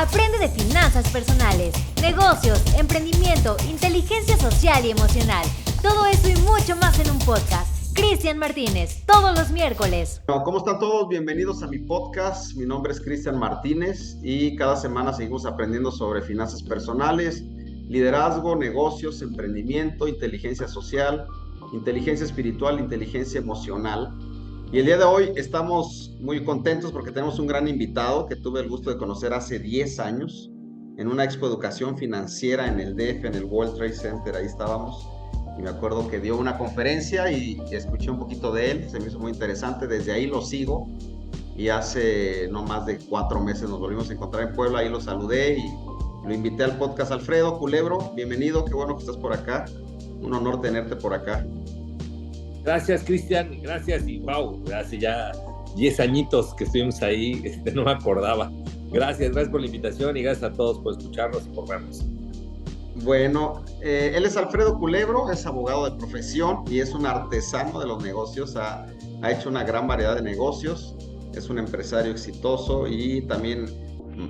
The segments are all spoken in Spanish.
Aprende de finanzas personales, negocios, emprendimiento, inteligencia social y emocional. Todo eso y mucho más en un podcast. Cristian Martínez, todos los miércoles. ¿Cómo están todos? Bienvenidos a mi podcast. Mi nombre es Cristian Martínez y cada semana seguimos aprendiendo sobre finanzas personales, liderazgo, negocios, emprendimiento, inteligencia social, inteligencia espiritual, inteligencia emocional. Y el día de hoy estamos muy contentos porque tenemos un gran invitado que tuve el gusto de conocer hace 10 años en una expo educación financiera en el DF, en el World Trade Center. Ahí estábamos. Y me acuerdo que dio una conferencia y escuché un poquito de él, se me hizo muy interesante, desde ahí lo sigo y hace no más de 4 meses nos volvimos a encontrar en Puebla, ahí lo saludé y lo invité al podcast. Alfredo Culebro, bienvenido, qué bueno que estás por acá, un honor tenerte por acá. Gracias, Cristian, gracias y wow, hace ya 10 añitos que estuvimos ahí, no me acordaba. Gracias por la invitación y gracias a todos por escucharnos y por vernos. Bueno, él es Alfredo Culebro, es abogado de profesión y es un artesano de los negocios, ha hecho una gran variedad de negocios, es un empresario exitoso y también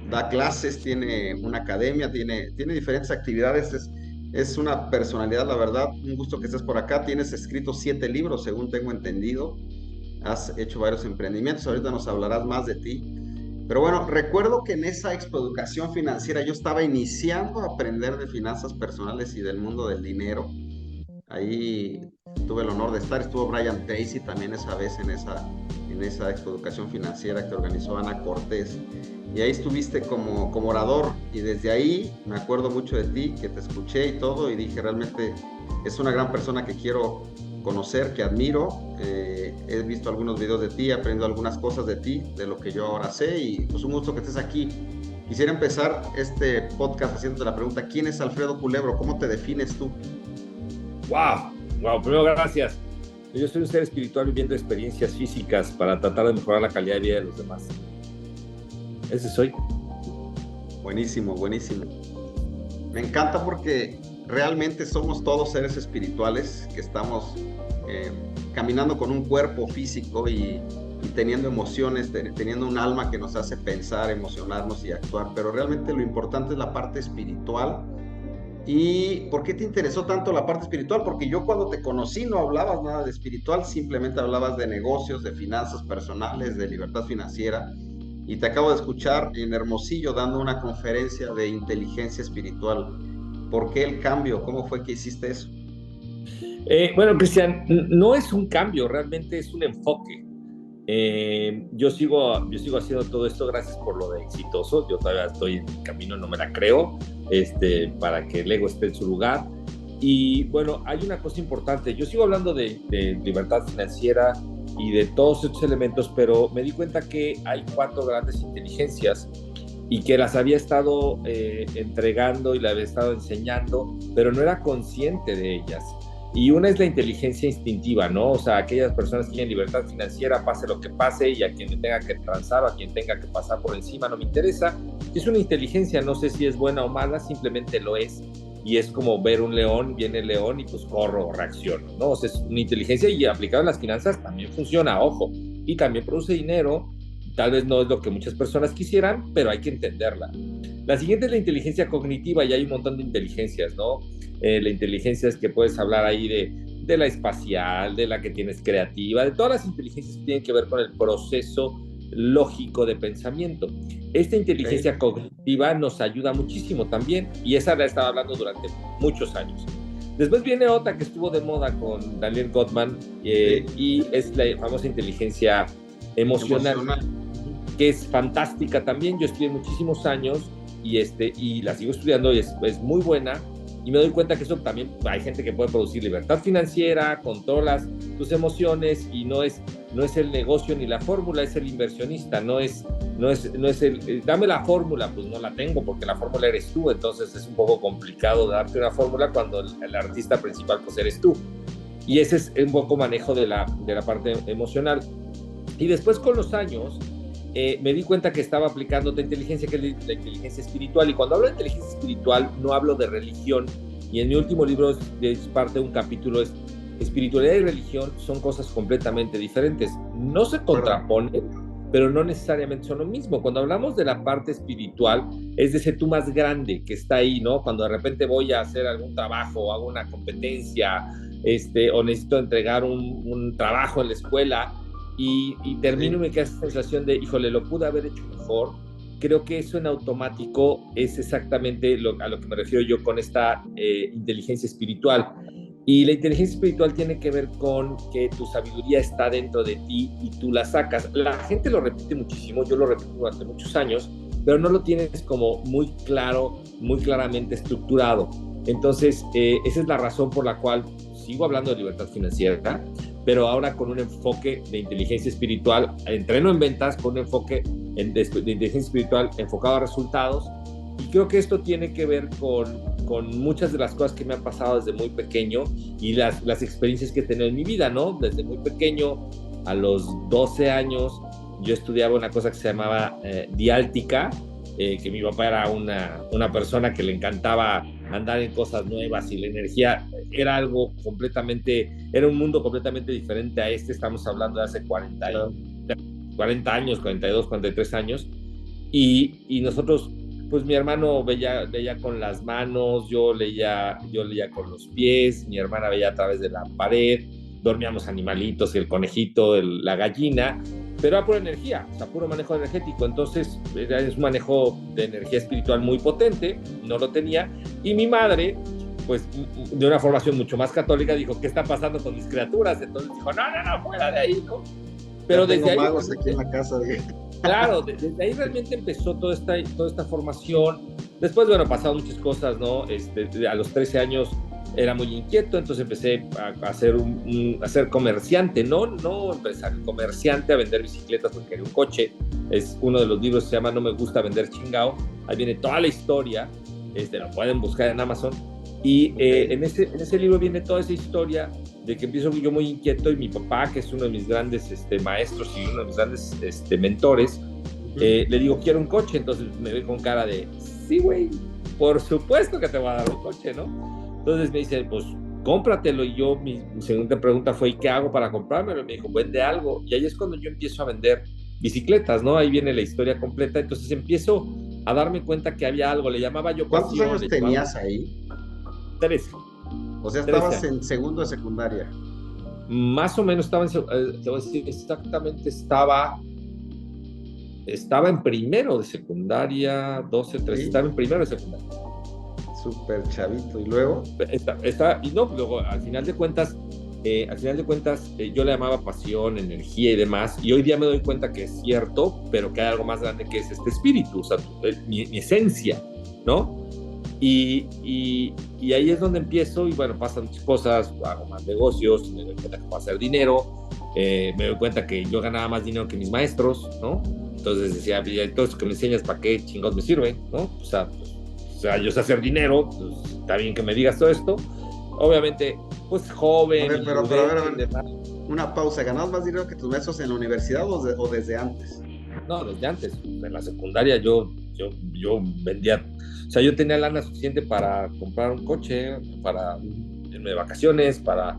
da clases, tiene una academia, tiene diferentes actividades, es una personalidad, la verdad, un gusto que estés por acá. Tienes escrito 7 libros, según tengo entendido, has hecho varios emprendimientos, ahorita nos hablarás más de ti. Pero bueno, recuerdo que en esa Expo Educación Financiera yo estaba iniciando a aprender de finanzas personales y del mundo del dinero. Ahí tuve el honor de estar, estuvo Brian Tracy también esa vez en esa Expo Educación Financiera que organizó Ana Cortés. Y ahí estuviste como orador y desde ahí me acuerdo mucho de ti, que te escuché y todo y dije realmente es una gran persona que quiero conocer, que admiro. He visto algunos videos de ti, he aprendido algunas cosas de ti, de lo que yo ahora sé y pues un gusto que estés aquí. Quisiera empezar este podcast haciéndote la pregunta, ¿quién es Alfredo Culebro? ¿Cómo te defines tú? Wow, primero gracias. Yo soy un ser espiritual viviendo experiencias físicas para tratar de mejorar la calidad de vida de los demás. Ese soy. Buenísimo. Me encanta porque realmente somos todos seres espirituales que estamos caminando con un cuerpo físico y teniendo emociones, teniendo un alma que nos hace pensar, emocionarnos y actuar, pero realmente lo importante es la parte espiritual. ¿Y por qué te interesó tanto la parte espiritual? Porque yo cuando te conocí no hablabas nada de espiritual, simplemente hablabas de negocios, de finanzas personales, de libertad financiera, y te acabo de escuchar en Hermosillo dando una conferencia de inteligencia espiritual. ¿Por qué el cambio? ¿Cómo fue que hiciste eso? Bueno, Cristian, no es un cambio, realmente es un enfoque. Yo sigo haciendo todo esto, gracias por lo de exitoso. Yo todavía estoy en mi camino, no me la creo, para que el ego esté en su lugar. Y bueno, hay una cosa importante. Yo sigo hablando de libertad financiera y de todos estos elementos, pero me di cuenta que hay 4 grandes inteligencias y que las había estado entregando y las había estado enseñando, pero no era consciente de ellas. Y una es la inteligencia instintiva, ¿no? O sea, aquellas personas que tienen libertad financiera, pase lo que pase, y a quien le tenga que transar o a quien tenga que pasar por encima, no me interesa. Es una inteligencia, no sé si es buena o mala, simplemente lo es. Y es como ver un león, viene el león y pues corro o reacciono, ¿no? O sea, es una inteligencia y aplicada en las finanzas también funciona, ojo. Y también produce dinero, tal vez no es lo que muchas personas quisieran, pero hay que entenderla. La siguiente es la inteligencia cognitiva, y hay un montón de inteligencias, ¿no? La inteligencia es que puedes hablar ahí de la espacial, de la que tienes creativa, de todas las inteligencias que tienen que ver con el proceso lógico de pensamiento. Esta inteligencia cognitiva nos ayuda muchísimo también, y esa la he estado hablando durante muchos años. Después viene otra que estuvo de moda con Daniel Goleman, y es la famosa inteligencia emocional, que es fantástica también. Yo estudié muchísimos años y la sigo estudiando y es muy buena. Y me doy cuenta que eso también hay gente que puede producir libertad financiera, controlas tus emociones y no es el negocio ni la fórmula, es el inversionista, no es el dame la fórmula, pues no la tengo porque la fórmula eres tú, entonces es un poco complicado darte una fórmula cuando el artista principal pues eres tú. Y ese es un poco manejo de la parte emocional. Y después con los años me di cuenta que estaba aplicando otra inteligencia, que es la inteligencia espiritual. Y cuando hablo de inteligencia espiritual, no hablo de religión. Y en mi último libro es parte de un capítulo, es espiritualidad y religión son cosas completamente diferentes. No se contraponen, pero no necesariamente son lo mismo. Cuando hablamos de la parte espiritual, es de ese tú más grande que está ahí, ¿no? Cuando de repente voy a hacer algún trabajo, o hago una competencia, o necesito entregar un trabajo en la escuela y termino y me queda esa sensación de, híjole, lo pude haber hecho mejor. Creo que eso en automático es exactamente a lo que me refiero yo con esta inteligencia espiritual. Y la inteligencia espiritual tiene que ver con que tu sabiduría está dentro de ti y tú la sacas. La gente lo repite muchísimo, yo lo repito durante muchos años, pero no lo tienes como muy claro, muy claramente estructurado. Entonces, esa es la razón por la cual sigo hablando de libertad financiera, pero ahora con un enfoque de inteligencia espiritual. Entreno en ventas con un enfoque de inteligencia espiritual enfocado a resultados. Y creo que esto tiene que ver con muchas de las cosas que me han pasado desde muy pequeño y las experiencias que he tenido en mi vida, ¿no? Desde muy pequeño, a los 12 años, yo estudiaba una cosa que se llamaba diáltica, que mi papá era una persona que le encantaba andar en cosas nuevas y la energía era algo completamente, era un mundo completamente diferente a estamos hablando de hace 40 años, 42, 43 años, y nosotros, pues mi hermano leía con las manos, yo leía con los pies, mi hermana veía a través de la pared, dormíamos animalitos, el conejito, la gallina, pero era pura energía, o sea, puro manejo energético. Entonces es un manejo de energía espiritual muy potente, no lo tenía, y mi madre, pues de una formación mucho más católica, dijo, ¿qué está pasando con mis criaturas? Entonces dijo, no, fuera de ahí, ¿no? Pero ya desde ahí, magos aquí en la casa, claro, desde ahí realmente empezó toda esta formación. Después, bueno, pasaron muchas cosas, ¿no? A los 13 años era muy inquieto, entonces empecé a ser comerciante, no empresario, comerciante, a vender bicicletas porque quería un coche. Es uno de los libros que se llama No me gusta vender chingao. Ahí viene toda la historia, lo pueden buscar en Amazon. Y en ese libro viene toda esa historia de que empiezo yo muy inquieto y mi papá, que es uno de mis grandes maestros y uno de mis grandes mentores, le digo, quiero un coche. Entonces me ve con cara de, sí, güey, por supuesto que te voy a dar un coche, ¿no? Entonces me dice, pues cómpratelo. Y yo, mi segunda pregunta fue, ¿y qué hago para comprármelo? Y me dijo, vende algo. Y ahí es cuando yo empiezo a vender bicicletas, ¿no? Ahí viene la historia completa. Entonces empiezo a darme cuenta que había algo, le llamaba yo pasión. ¿Cuántos años tenías llamaba... ahí? 13. O sea, estabas en segundo de secundaria. Más o menos estaba te voy a decir exactamente, estaba en primero de secundaria, 12, 13, ¿sí? Estaba en primero de secundaria. Súper chavito. ¿Y luego? Y no, luego, al final de cuentas, yo le llamaba pasión, energía y demás, y hoy día me doy cuenta que es cierto, pero que hay algo más grande que es este espíritu, o sea, mi esencia, ¿no? Y ahí es donde empiezo, y bueno, pasan muchas cosas, hago más negocios, me doy cuenta que puedo hacer dinero, me doy cuenta que yo ganaba más dinero que mis maestros, ¿no? Entonces decía, todo esto que me enseñas, ¿para qué chingados me sirve? ¿No? O sea, yo sé hacer dinero, pues está bien que me digas todo esto. Obviamente, pues joven. A ver, pero a ver, una pausa. ¿Ganabas más dinero que tus maestros en la universidad o desde antes? No, desde antes. En la secundaria yo vendía, o sea, yo tenía lana suficiente para comprar un coche, para irme de vacaciones, para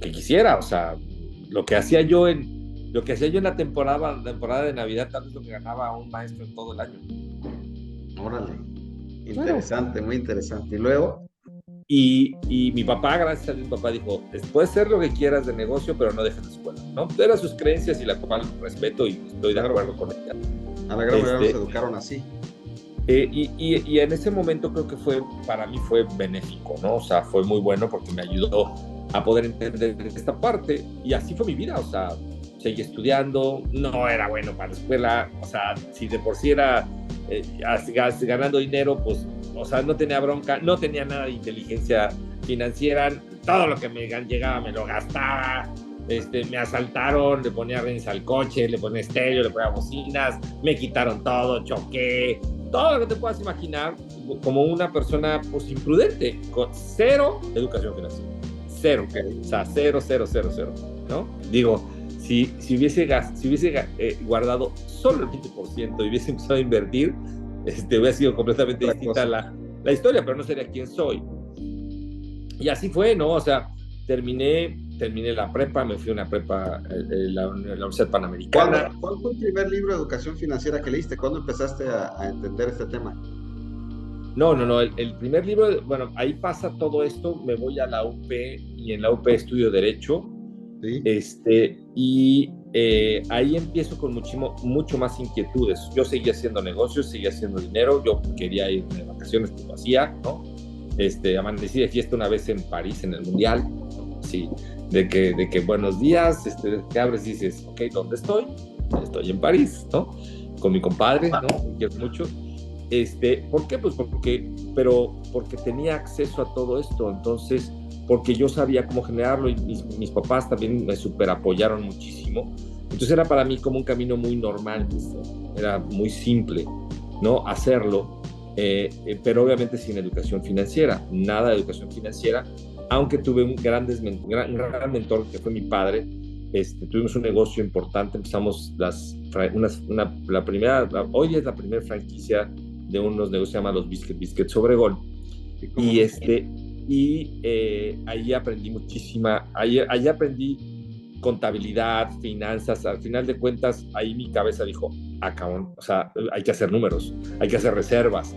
que quisiera. O sea, lo que hacía yo en la temporada de Navidad, tal vez lo que ganaba un maestro en todo el año. Órale. Interesante, bueno. Muy interesante. ¿Y luego? Y mi papá, gracias a Dios, mi papá dijo, puedes hacer lo que quieras de negocio, pero no dejes la escuela, ¿no? Eran sus creencias y la cual respeto y estoy de acuerdo con ella. A la gran mayoría nos educaron así. Y en ese momento creo que para mí fue benéfico, ¿no? O sea, fue muy bueno porque me ayudó a poder entender esta parte, y así fue mi vida. O sea, seguí estudiando, no era bueno para la escuela, o sea, si de por sí era ganando dinero, pues, o sea, no tenía bronca, no tenía nada de inteligencia financiera, todo lo que me llegaba me lo gastaba, me asaltaron, le ponía rines al coche, le ponía estéreo, le ponía bocinas, me quitaron todo, choqué, todo lo que te puedas imaginar, como una persona, pues, imprudente, con cero educación financiera, cero, o sea, cero, ¿no? Digo, si hubiese guardado solo el 20% y hubiese empezado a invertir, hubiera sido completamente distinta la historia, pero no sería quien soy. Y así fue, ¿no? O sea, terminé terminé la prepa, me fui a una prepa, la Universidad Panamericana. ¿Cuál fue el primer libro de educación financiera que leíste? ¿Cuándo empezaste a entender este tema? No, el primer libro, bueno, ahí pasa todo esto, me voy a la UP y en la UP estudio Derecho, ¿Sí? Y ahí empiezo con mucho más inquietudes. Yo seguía haciendo negocios, seguía haciendo dinero, yo quería ir de vacaciones, pues lo hacía, ¿no? Amanecí de fiesta una vez en París, en el Mundial, sí, de que buenos días, te abres y dices, ok, ¿dónde estoy? Estoy en París, ¿no? Con mi compadre, ¿no? Me quiero mucho. ¿Por qué? Pues porque tenía acceso a todo esto, entonces, porque yo sabía cómo generarlo y mis papás también me super apoyaron muchísimo, entonces era para mí como un camino muy normal, era muy simple, ¿no? Hacerlo, pero obviamente sin educación financiera, nada de educación financiera, aunque tuve un gran mentor que fue mi padre. Tuvimos un negocio importante, empezamos hoy es la primera franquicia de unos negocios que se llaman los Biscuits Obregón, ahí aprendí ahí aprendí contabilidad, finanzas. Al final de cuentas, ahí mi cabeza dijo, cabrón, o sea, hay que hacer números, hay que hacer reservas,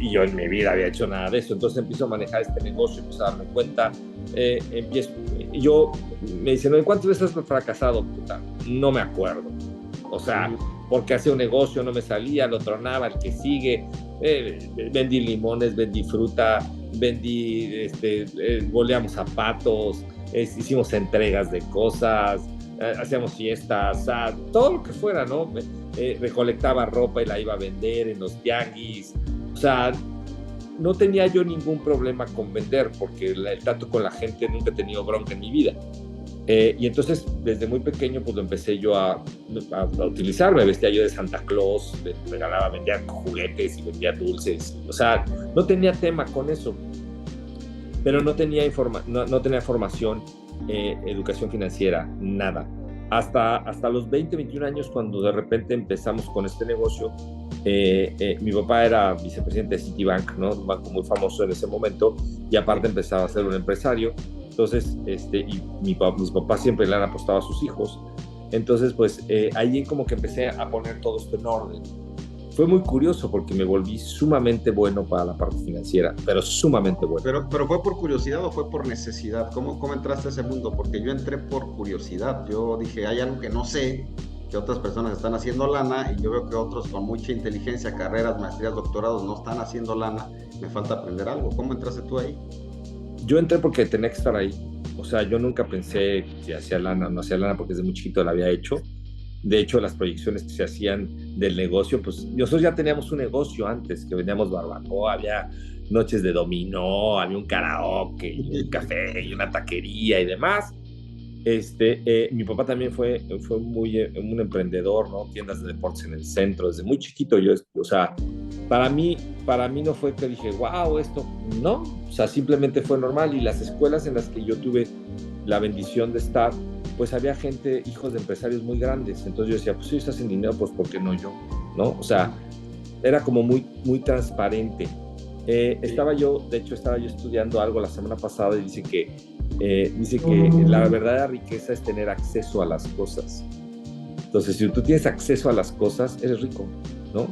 y yo en mi vida había hecho nada de eso. Entonces empiezo a manejar este negocio, empiezo a darme cuenta, me dicen, ¿en cuántas veces has fracasado? Puta, no me acuerdo, o sea, porque hacía un negocio, no me salía, lo tronaba, el que sigue, vendí limones, vendí fruta, boleamos zapatos, hicimos entregas de cosas, hacíamos fiestas, todo lo que fuera, ¿no? Recolectaba ropa y la iba a vender en los tianguis, o sea, no tenía yo ningún problema con vender, porque el trato con la gente nunca he tenido bronca en mi vida. Y entonces, desde muy pequeño, pues lo empecé yo a utilizar. Me vestía yo de Santa Claus, vendía juguetes y vendía dulces. O sea, no tenía tema con eso. Pero no tenía formación, educación financiera, nada. Hasta los 20, 21 años, cuando de repente empezamos con este negocio, mi papá era vicepresidente de Citibank, ¿no? Un banco muy famoso en ese momento, y aparte empezaba a ser un empresario. Entonces, y mis papás siempre le han apostado a sus hijos. Entonces, pues, ahí como que empecé a poner todo esto en orden. Fue muy curioso porque me volví sumamente bueno para la parte financiera, pero sumamente bueno. ¿Pero fue por curiosidad o fue por necesidad? ¿Cómo entraste a ese mundo? Porque yo entré por curiosidad. Yo dije, hay algo que no sé, que otras personas están haciendo lana, y yo veo que otros con mucha inteligencia, carreras, maestrías, doctorados, no están haciendo lana. Me falta aprender algo. ¿Cómo entraste tú ahí? Yo entré porque tenía que estar ahí. O sea, yo nunca pensé si hacía lana o no hacía lana, porque desde muy chiquito la había hecho. De hecho, las proyecciones que se hacían del negocio, pues nosotros ya teníamos un negocio antes, que vendíamos barbacoa, había noches de dominó, había un karaoke, y un café, y una taquería y demás. Mi papá también fue muy un emprendedor, ¿no? Tiendas de deportes en el centro, desde muy chiquito. O sea, para mí no fue que dije, wow, esto, no, o sea, simplemente fue normal. Y las escuelas en las que yo tuve la bendición de estar, pues había gente, hijos de empresarios muy grandes. Entonces yo decía, pues si ellos hacen dinero, pues ¿por qué no yo? ¿No? O sea, era como muy, muy transparente. Estaba yo estudiando algo la semana pasada, y dice que la verdadera riqueza es tener acceso a las cosas. Entonces, si tú tienes acceso a las cosas, eres rico, ¿no?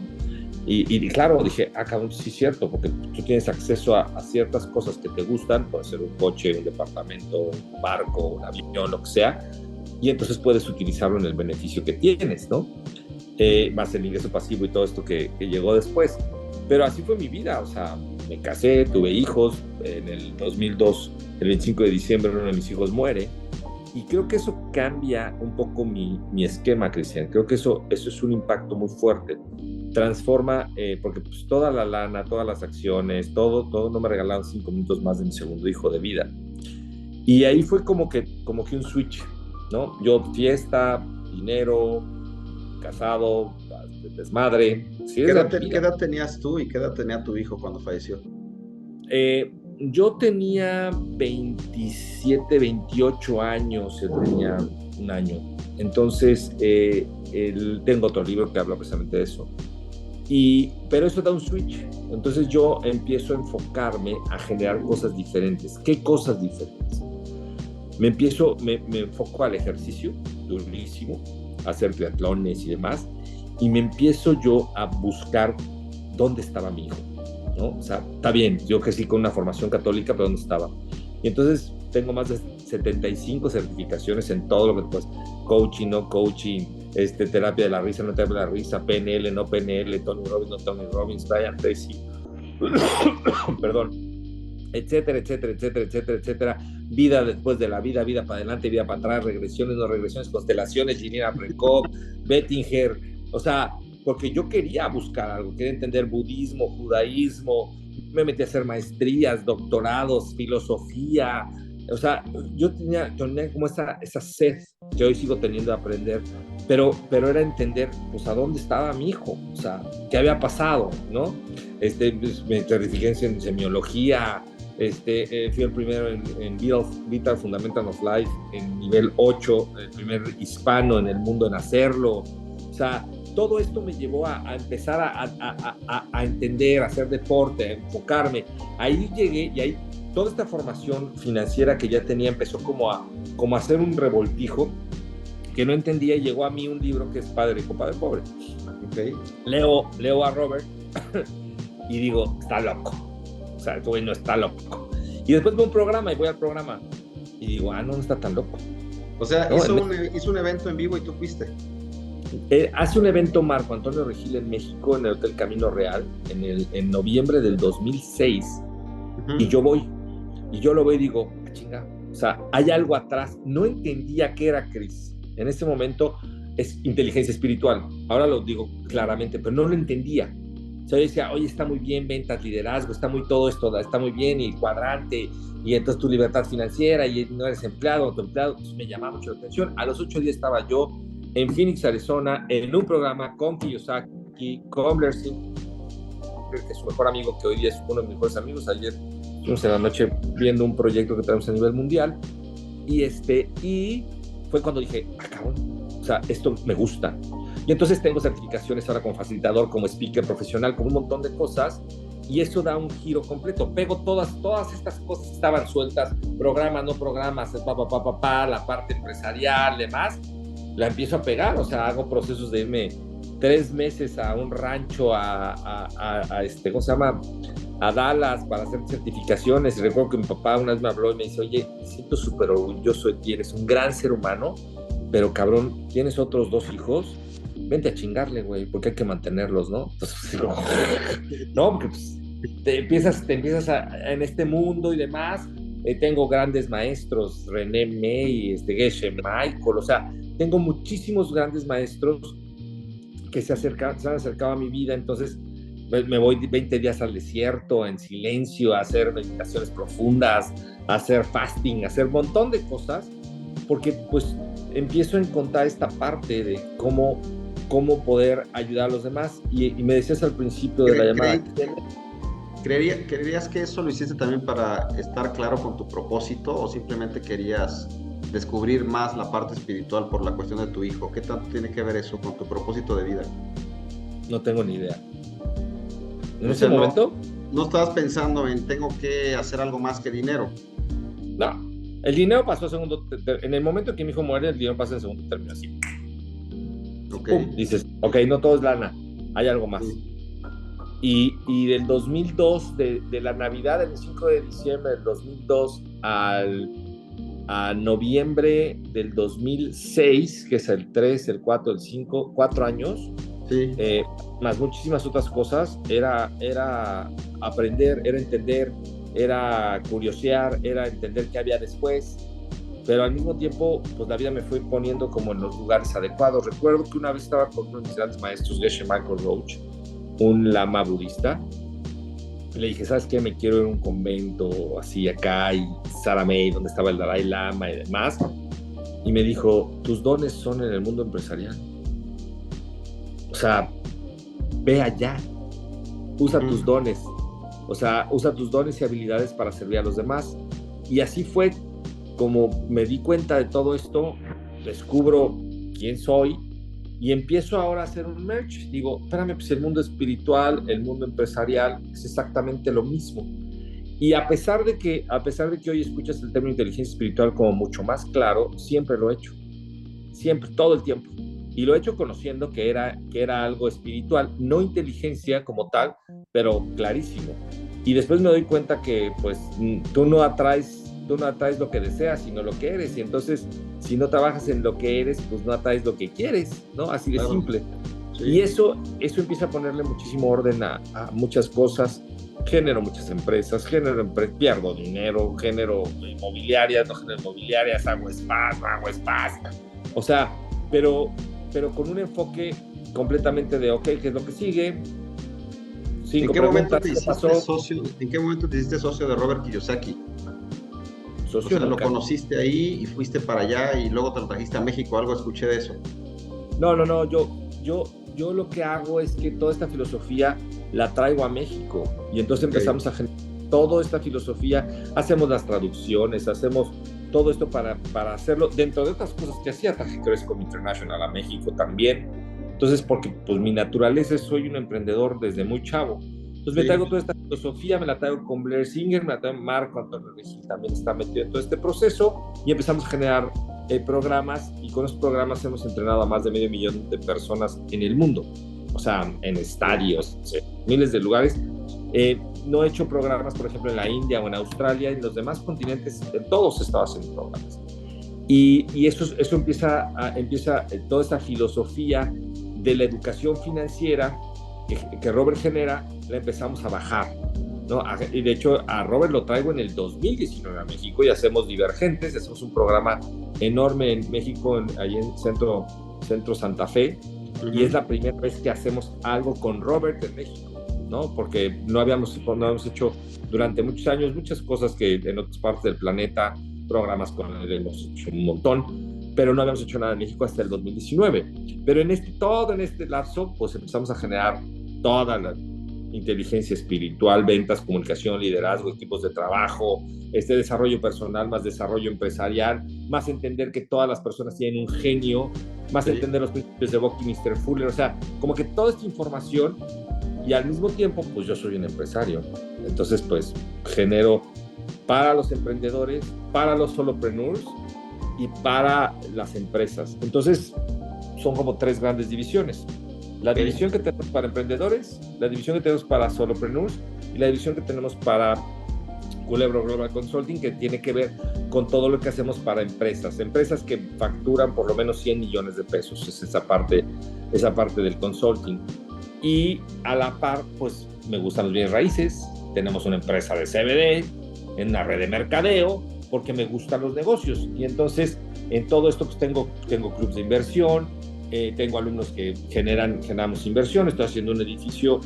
Y claro, dije, cabrón, sí es cierto, porque tú tienes acceso a ciertas cosas que te gustan, puede ser un coche, un departamento, un barco, un avión, lo que sea, y entonces puedes utilizarlo en el beneficio que tienes, ¿no? Más el ingreso pasivo y todo esto que llegó después. Pero así fue mi vida, o sea, me casé, tuve hijos. En el 2002, el 25 de diciembre, uno de mis hijos muere, y creo que eso cambia un poco mi esquema, Cristian. Creo que eso es un impacto muy fuerte. Transforma, porque pues toda la lana, todas las acciones, todo no me regalaron 5 minutos más de mi segundo hijo de vida. Y ahí fue como que un switch, ¿no? Yo, fiesta, dinero, casado, desmadre. Sí, ¿Qué edad tenías tú y qué edad tenía tu hijo cuando falleció? Yo tenía 27, 28 años, él tenía un año. Entonces, tengo otro libro que habla precisamente de eso. Pero eso da un switch. Entonces yo empiezo a enfocarme a generar cosas diferentes. ¿Qué cosas diferentes? me enfoco al ejercicio durísimo, a hacer triatlones y demás, y me empiezo yo a buscar dónde estaba mi hijo, ¿no? O sea, está bien, yo crecí con una formación católica, pero ¿dónde estaba? Y entonces tengo más de 75 certificaciones en todo lo que pues, coaching, no coaching, terapia de la risa, no terapia de la risa, PNL, no PNL, Tony Robbins, no Tony Robbins, Brian Tracy, perdón, etcétera, etcétera, etcétera, etcétera, etcétera, vida después de la vida, vida para adelante, vida para atrás, regresiones, no regresiones, constelaciones, Ginera Prekop, Bettinger, o sea, porque yo quería buscar algo, quería entender budismo, judaísmo, me metí a hacer maestrías, doctorados, filosofía, o sea, yo tenía como esa sed que hoy sigo teniendo de aprender, pero era entender, pues, a dónde estaba mi hijo, o sea, qué había pasado, ¿no? Pues, me certifiqué en semiología, fui el primero en Vital Fundamental of Life, en nivel 8, el primer hispano en el mundo en hacerlo, o sea, todo esto me llevó a empezar a entender, a hacer deporte, a enfocarme. Ahí llegué y ahí toda esta formación financiera que ya tenía empezó como a hacer un revoltijo que no entendía y llegó a mí un libro que es Padre Rico, Padre Pobre. Okay. Leo a Robert y digo, está loco. O sea, el güey no está loco. Y después veo un programa y voy al programa y digo, no está tan loco. O sea, ¿no? hizo un evento en vivo y tú fuiste. Hace un evento Marco Antonio Regil en México, en el Hotel Camino Real, en noviembre del 2006, y yo voy, y yo lo veo y digo, chinga, o sea, hay algo atrás. No entendía qué era, Chris. En ese momento es inteligencia espiritual, ahora lo digo claramente, pero no lo entendía. O sea, yo decía, oye, está muy bien ventas, liderazgo, está muy todo esto, está muy bien, y el cuadrante, y entonces tu libertad financiera, y no eres empleado, tu empleado, entonces me llamaba mucho la atención. A los 8 días estaba yo en Phoenix, Arizona, en un programa con Kiyosaki, con Blair Singer, que es su mejor amigo, que hoy día es uno de mis mejores amigos. Ayer estuvimos en la noche viendo un proyecto que tenemos a nivel mundial, y fue cuando dije, cabrón, o sea, esto me gusta. Y entonces tengo certificaciones ahora como facilitador, como speaker profesional, como un montón de cosas, y eso da un giro completo. Pego todas estas cosas que estaban sueltas, programas, no programas, la parte empresarial, demás, la empiezo a pegar. O sea, hago procesos de irme 3 meses a un rancho ¿cómo se llama? A Dallas para hacer certificaciones. Y recuerdo que mi papá una vez me habló y me dice, oye, me siento súper orgulloso de ti, eres un gran ser humano, pero cabrón, tienes otros 2 hijos, vente a chingarle, güey, porque hay que mantenerlos, ¿no? Entonces, no, porque pues, te empiezas en este mundo y demás. Tengo grandes maestros, René May, Geshe Michael, o sea, tengo muchísimos grandes maestros que se han acercado a mi vida. Entonces me voy 20 días al desierto, en silencio, a hacer meditaciones profundas, a hacer fasting, a hacer un montón de cosas, porque pues empiezo a encontrar esta parte de cómo poder ayudar a los demás. Y me decías al principio de la llamada, ¿creerías que eso lo hiciste también para estar claro con tu propósito, o simplemente querías descubrir más la parte espiritual por la cuestión de tu hijo? ¿Qué tanto tiene que ver eso con tu propósito de vida? No tengo ni idea. ¿En ese momento? ¿No estabas pensando en tengo que hacer algo más que dinero? No, el dinero pasó a segundo. En el momento que mi hijo muere, el dinero pasa en segundo término, así. Okay. Dices, ok, no todo es lana, hay algo más. Y del 2002, de la Navidad del 5 de diciembre del 2002 a noviembre del 2006, que es el 3, el 4, el 5, 4 años, sí. Más muchísimas otras cosas, era aprender, era entender, era curiosear, era entender qué había después, pero al mismo tiempo, pues la vida me fue poniendo como en los lugares adecuados. Recuerdo que una vez estaba con uno de mis grandes maestros, Geshe Michael Roach, un lama budista. Le dije, ¿sabes qué? Me quiero ir a un convento así acá, y Saramay, donde estaba el Dalai Lama y demás. Y me dijo, tus dones son en el mundo empresarial. O sea, ve allá, usa tus dones. O sea, usa tus dones y habilidades para servir a los demás. Y así fue como me di cuenta de todo esto, descubro quién soy y empiezo ahora a hacer un merch. Digo, espérame, pues el mundo espiritual, el mundo empresarial es exactamente lo mismo. Y a pesar de que hoy escuchas el término inteligencia espiritual como mucho más claro, siempre lo he hecho. Siempre, todo el tiempo. Y lo he hecho conociendo que era algo espiritual, no inteligencia como tal, pero clarísimo. Y después me doy cuenta que pues tú no atraes lo que deseas, sino lo que eres. Y entonces, si no trabajas en lo que eres, pues no atraes lo que quieres, ¿no? Así de claro. Simple. Sí. Y eso empieza a ponerle muchísimo orden a muchas cosas. Genero muchas empresas, pierdo dinero, genero inmobiliarias, no genero inmobiliarias, hago spas. O sea, pero con un enfoque completamente de, ok, ¿qué es lo que sigue? ¿En qué momento te hiciste socio de Robert Kiyosaki? O sea, ¿lo conociste ahí y fuiste para allá y luego te lo trajiste a México? Algo escuché de eso. No, yo lo que hago es que toda esta filosofía la traigo a México y entonces empezamos a generar toda esta filosofía, hacemos las traducciones, hacemos todo esto para hacerlo, dentro de otras cosas que hacía, traje Crescom International a México también. Entonces, porque pues mi naturaleza es, soy un emprendedor desde muy chavo. Entonces me traigo toda esta filosofía, me la traigo con Blair Singer, me la traigo Marco Antonio Regil, también está metido en todo este proceso y empezamos a generar programas, y con esos programas hemos entrenado a más de 500,000 de personas en el mundo, o sea, en estadios, miles de lugares. No he hecho programas, por ejemplo, en la India o en Australia, en los demás continentes, en todos he estado haciendo programas. Y eso empieza toda esta filosofía de la educación financiera que Robert genera, la empezamos a bajar, ¿no? Y de hecho a Robert lo traigo en el 2019 a México y hacemos Divergentes, hacemos un programa enorme en México, ahí en Centro Santa Fe, y es la primera vez que hacemos algo con Robert en México, ¿no? Porque no habíamos hecho durante muchos años muchas cosas que en otras partes del planeta, programas con él hemos hecho un montón, pero no habíamos hecho nada en México hasta el 2019. Pero en este lapso, pues empezamos a generar toda la inteligencia espiritual, ventas, comunicación, liderazgo, equipos de trabajo, desarrollo personal, más desarrollo empresarial, más entender que todas las personas tienen un genio, más entender los principios de Buckminster Fuller, o sea, como que toda esta información, y al mismo tiempo, pues yo soy un empresario. Entonces, pues genero para los emprendedores, para los solopreneurs y para las empresas. Entonces, son como 3 grandes divisiones. La división que tenemos para emprendedores, la división que tenemos para solopreneurs y la división que tenemos para Culebro Global Consulting, que tiene que ver con todo lo que hacemos para empresas que facturan por lo menos 100 millones de pesos. Es esa parte del consulting. Y a la par, pues me gustan los bienes raíces, tenemos una empresa de CBD, en una red de mercadeo, porque me gustan los negocios. Y entonces, en todo esto, pues tengo clubs de inversión, tengo alumnos que generamos inversión, estoy haciendo un edificio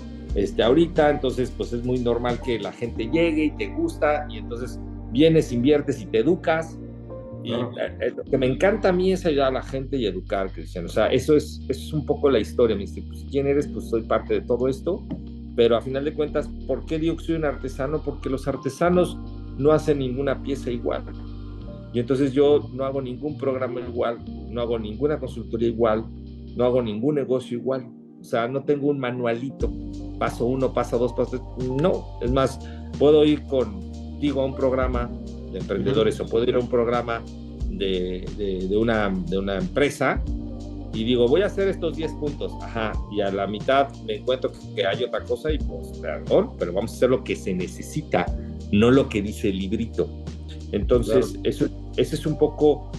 ahorita, entonces pues es muy normal que la gente llegue y te gusta, y entonces vienes, inviertes y te educas. Y lo que me encanta a mí es ayudar a la gente y educar, Cristian. O sea, eso es un poco la historia. Me dice, pues, ¿quién eres? Pues soy parte de todo esto, pero a final de cuentas, ¿por qué digo que soy un artesano? Porque los artesanos no hacen ninguna pieza igual. Y entonces yo no hago ningún programa igual, no hago ninguna consultoría igual, no hago ningún negocio igual. O sea, no tengo un manualito, paso 1, paso 2, paso 3. No, es más, puedo ir contigo a un programa de emprendedores o puedo ir a un programa de una empresa y digo, voy a hacer estos 10 puntos. Ajá, y a la mitad me encuentro que hay otra cosa y pues, perdón, pero vamos a hacer lo que se necesita, no lo que dice el librito. Entonces, claro. Eso es un poco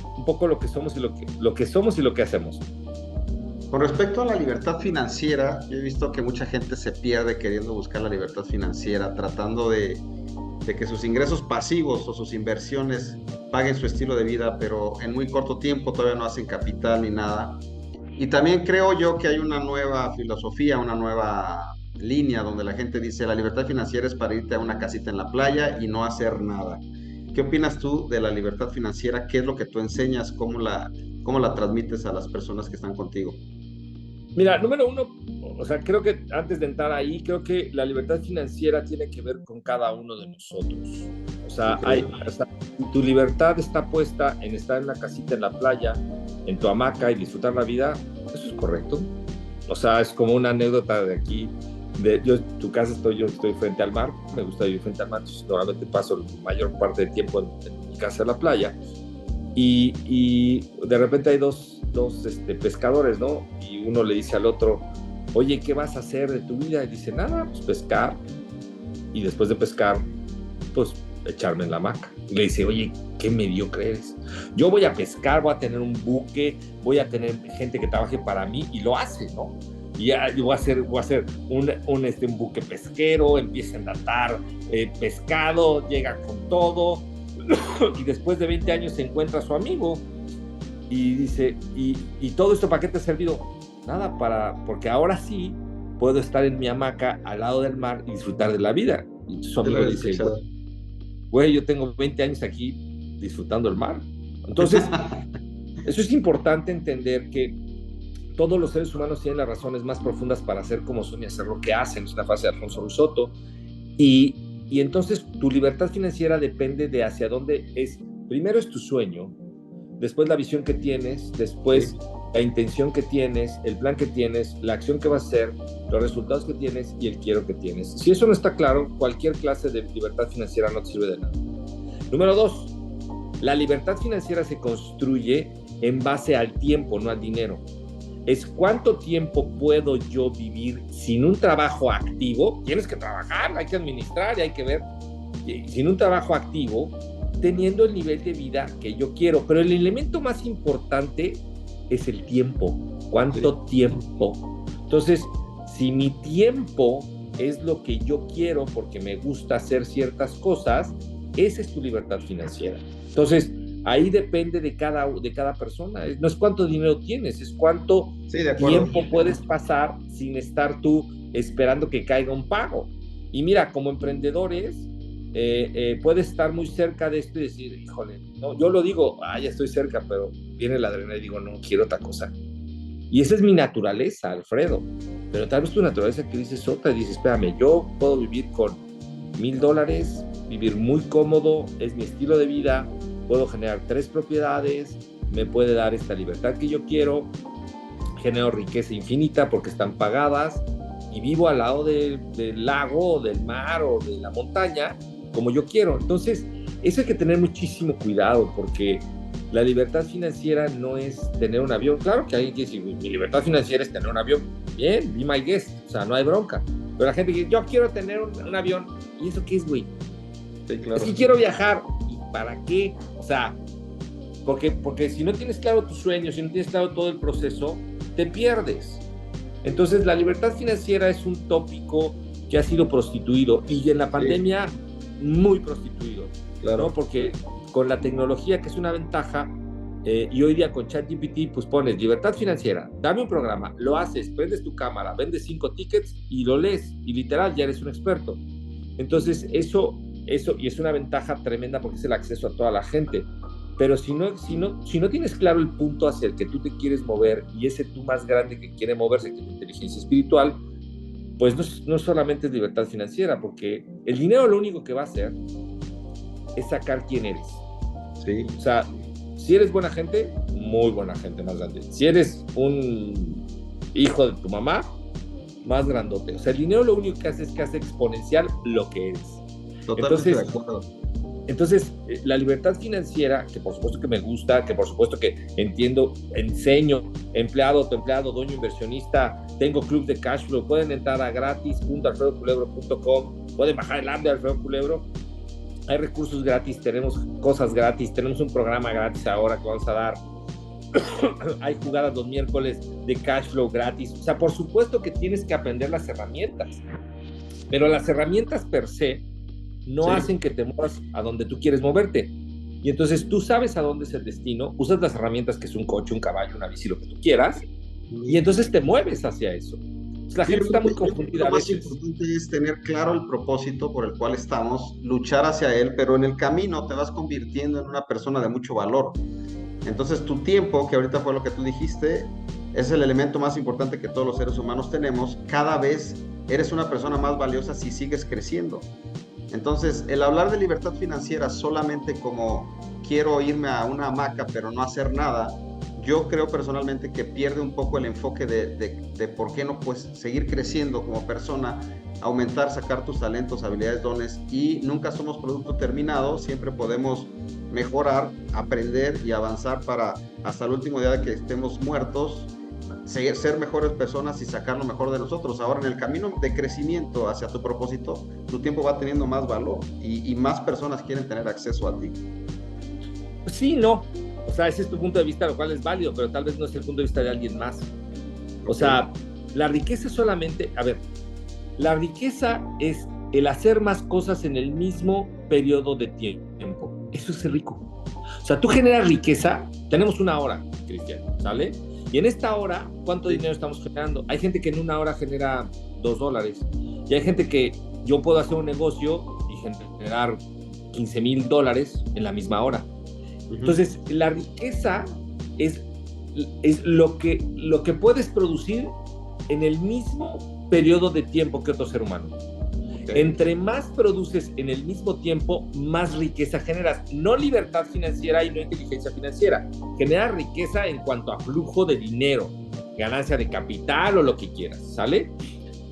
lo que somos y lo que hacemos. Con respecto a la libertad financiera, yo he visto que mucha gente se pierde queriendo buscar la libertad financiera, tratando de que sus ingresos pasivos o sus inversiones paguen su estilo de vida, pero en muy corto tiempo todavía no hacen capital ni nada. Y también creo yo que hay una nueva filosofía, una nueva línea donde la gente dice la libertad financiera es para irte a una casita en la playa y no hacer nada. ¿Qué opinas tú de la libertad financiera? ¿Qué es lo que tú enseñas? ¿Cómo la transmites a las personas que están contigo? Mira, número 1, o sea, creo que antes de entrar ahí, creo que la libertad financiera tiene que ver con cada uno de nosotros. O sea, tu libertad está puesta en estar en una casita en la playa, en tu hamaca y disfrutar la vida. Eso es correcto. O sea, es como una anécdota de aquí. Yo en tu casa yo estoy frente al mar, me gusta vivir frente al mar, entonces normalmente paso la mayor parte del tiempo en mi casa en la playa, y de repente hay dos pescadores, ¿no? Y uno le dice al otro, oye, ¿qué vas a hacer de tu vida? Y dice, nada, pues pescar, y después de pescar, pues echarme en la hamaca. Y le dice, oye, qué mediocre eres. Yo voy a pescar, voy a tener un buque, voy a tener gente que trabaje para mí, y lo hace, ¿no? Y ya, yo voy a hacer un buque pesquero, empieza a enlatar pescado, llega con todo, y después de 20 años se encuentra a su amigo, y dice, ¿y todo esto para qué te ha servido? Nada, porque ahora sí puedo estar en mi hamaca al lado del mar y disfrutar de la vida. Y su amigo le dice, güey, yo tengo 20 años aquí disfrutando el mar. Entonces, eso es importante entender, que todos los seres humanos tienen las razones más profundas para hacer como son y hacer lo que hacen. Es una frase de Alfonso Ruiz Soto. Y entonces tu libertad financiera depende de hacia dónde es. Primero es tu sueño, después la visión que tienes, después la intención que tienes, el plan que tienes, la acción que vas a hacer, los resultados que tienes y el quiero que tienes. Si eso no está claro, cualquier clase de libertad financiera no te sirve de nada. Número 2, la libertad financiera se construye en base al tiempo, no al dinero. Es cuánto tiempo puedo yo vivir sin un trabajo activo. Tienes que trabajar, hay que administrar y hay que ver. Sin un trabajo activo, teniendo el nivel de vida que yo quiero. Pero el elemento más importante es el tiempo. ¿Cuánto tiempo? Entonces, si mi tiempo es lo que yo quiero porque me gusta hacer ciertas cosas, esa es tu libertad financiera. Entonces, ahí depende de cada persona. No es cuánto dinero tienes, es cuánto tiempo puedes pasar sin estar tú esperando que caiga un pago. Y mira, como emprendedores, puedes estar muy cerca de esto y decir, híjole, no, yo lo digo, ya estoy cerca, pero viene la adrenalina y digo, no, quiero otra cosa. Y esa es mi naturaleza, Alfredo. Pero tal vez tu naturaleza que dices otra y dices, espérame, yo puedo vivir con $1,000, vivir muy cómodo, es mi estilo de vida, puedo generar 3 propiedades, me puede dar esta libertad que yo quiero, genero riqueza infinita porque están pagadas y vivo al lado del lago, del mar o de la montaña como yo quiero. Entonces, eso hay que tener muchísimo cuidado, porque la libertad financiera no es tener un avión. Claro que alguien quiere decir, mi libertad financiera es tener un avión. Bien, be my guest, o sea, no hay bronca. Pero la gente dice, yo quiero tener un avión. ¿Y eso qué es, güey? Sí, claro. Es que quiero viajar. ¿Y para qué? O sea, porque si no tienes claro tus sueños, si no tienes claro todo el proceso, te pierdes. Entonces, la libertad financiera es un tópico que ha sido prostituido, y en la pandemia muy prostituido, claro, ¿no? Porque con la tecnología, que es una ventaja, y hoy día con ChatGPT, pues pones libertad financiera, dame un programa, lo haces, prendes tu cámara, vendes 5 tickets y lo lees, y literal ya eres un experto. Entonces eso y es una ventaja tremenda porque es el acceso a toda la gente. Pero si no tienes claro el punto hacia el que tú te quieres mover, y ese tú más grande que quiere moverse, que es la inteligencia espiritual, pues no solamente es libertad financiera, porque el dinero lo único que va a hacer es sacar quién eres. Sí. O sea, si eres buena gente, muy buena gente, más grande. Si eres un hijo de tu mamá, más grandote. O sea, el dinero lo único que hace es que hace exponencial lo que eres. Totalmente de acuerdo. Entonces, la libertad financiera, que por supuesto que me gusta, que por supuesto que entiendo, enseño, empleado, autoempleado, dueño, inversionista, tengo club de cash flow, pueden entrar a gratis.alfredoculebro.com, pueden bajar el app de Alfredo Culebro, hay recursos gratis, tenemos cosas gratis, tenemos un programa gratis ahora que vamos a dar, hay jugadas los miércoles de cash flow gratis. O sea, por supuesto que tienes que aprender las herramientas, pero las herramientas per se no hacen que te muevas a donde tú quieres moverte. Y entonces tú sabes a dónde es el destino, usas las herramientas, que es un coche, un caballo, una bici, lo que tú quieras, y entonces te mueves hacia eso. Entonces, la gente está muy confundida. Lo más importante es tener claro el propósito por el cual estamos, luchar hacia él, pero en el camino te vas convirtiendo en una persona de mucho valor. Entonces tu tiempo, que ahorita fue lo que tú dijiste, es el elemento más importante que todos los seres humanos tenemos. Cada vez eres una persona más valiosa si sigues creciendo. Entonces, el hablar de libertad financiera solamente como quiero irme a una hamaca pero no hacer nada, yo creo personalmente que pierde un poco el enfoque de por qué no pues seguir creciendo como persona, aumentar, sacar tus talentos, habilidades, dones, y nunca somos producto terminado, siempre podemos mejorar, aprender y avanzar para hasta el último día de que estemos muertos, ser mejores personas y sacar lo mejor de nosotros. Ahora, en el camino de crecimiento hacia tu propósito, tu tiempo va teniendo más valor y más personas quieren tener acceso a ti. Sí, no. O sea, ese es tu punto de vista, lo cual es válido, pero tal vez no es el punto de vista de alguien más. O sea, la riqueza es solamente... A ver, la riqueza es el hacer más cosas en el mismo periodo de tiempo. Eso es ser rico. O sea, tú generas riqueza. Tenemos una hora, Cristian, ¿sale? Y en esta hora, ¿cuánto dinero estamos generando? Hay gente que en una hora genera $2. Y hay gente que yo puedo hacer un negocio y generar $15,000 en la misma hora. Entonces, la riqueza es lo que puedes producir en el mismo periodo de tiempo que otro ser humano. Entre más produces en el mismo tiempo, más riqueza generas. No libertad financiera y no inteligencia financiera. Generas riqueza en cuanto a flujo de dinero, ganancia de capital o lo que quieras, ¿sale?